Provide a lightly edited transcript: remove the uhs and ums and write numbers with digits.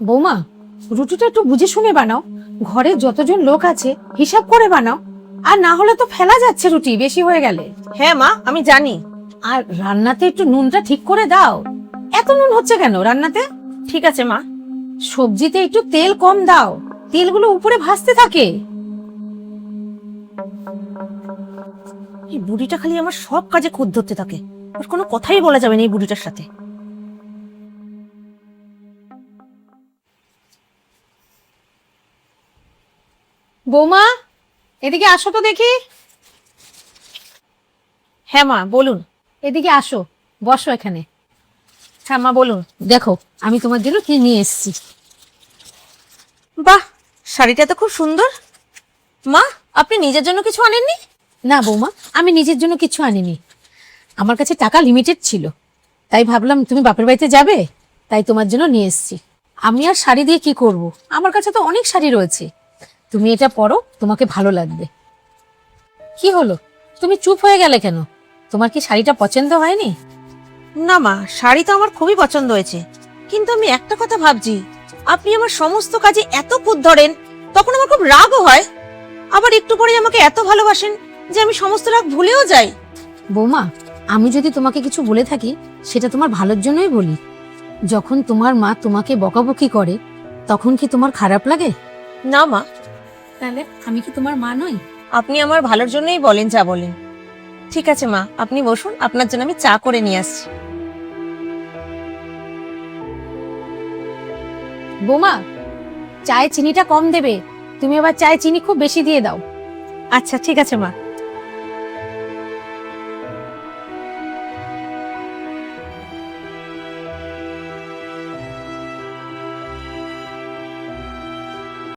বৌমা, রুটিটা একটু বুঝে শুনে বানাও। ঘরে যতজন লোক আছে হিসাব করে বানাও, আর না হলে তো ফেলা যাচ্ছে রুটি বেশি হয়ে গেলে। হ্যাঁ মা, আমি জানি। আর রান্নাতে একটু নুনটা ঠিক করে দাও। এত নুন হচ্ছে কেন রান্নাতে? ঠিক আছে মা। সবজিতে একটু তেল কম দাও, তেলগুলো উপরে ভাসতে থাকে। এই বুড়িটা খালি আমার সব কাজে খুঁত ধরতে থাকে, আর কোনো কথাই বলা যাবে না এই বুড়িটার সাথে। বৌমা, এদিকে আসো তো দেখি। হ্যাঁ মা বলুন। এদিকে আসো, বসো এখানে। হ্যাঁ মা বলুন। দেখো আমি তোমার জন্য কি নিয়ে এসেছি। বাহ, শাড়িটা তো খুব সুন্দর। মা, আপনি নিজের জন্য কিছু আনেননি? না বৌমা, আমি নিজের জন্য কিছু আনিনি। আমার কাছে টাকা লিমিটেড ছিল, তাই ভাবলাম তুমি বাপের বাড়িতে যাবে, তাই তোমার জন্য নিয়ে এসেছি। আমি আর শাড়ি দিয়ে কি করব, আমার কাছে তো অনেক শাড়ি রয়েছে। তুমি এটা পরো, তোমাকে ভালো লাগবে। কি হলো, তুমি চুপ হয়ে গেলে কেন? তোমার কি শাড়িটা পছন্দ হয়নি? না মা, শাড়ি তো আমার খুবই পছন্দ হয়েছে, কিন্তু আমি একটা কথা ভাবছি, আপনি আমার সমস্ত কাজে এত খুঁত ধরেন, তখন আমার খুব রাগও হয়। আবার একটু পরে আমাকে এত ভালোবাসেন যে আমি সমস্ত রাগ ভুলেও যাই। বৌমা, আমি যদি তোমাকে কিছু বলে থাকি সেটা তোমার ভালোর জন্যই বলি। যখন তোমার মা তোমাকে বকাবকি করে তখন কি তোমার খারাপ লাগে? না মা, তাহলে আমি কি তোমার মা নই? আপনি আমার ভালোর জন্যই বলেন যা বলেন। ঠিক আছে মা, আপনি বসুন, আপনার জন্য আমি চা করে নিয়ে আসছি। বৌমা, চায়ে চিনিটা কম দেবে। তুমি আবার চায়ে চিনি খুব বেশি দিয়ে দাও। আচ্ছা ঠিক আছে মা।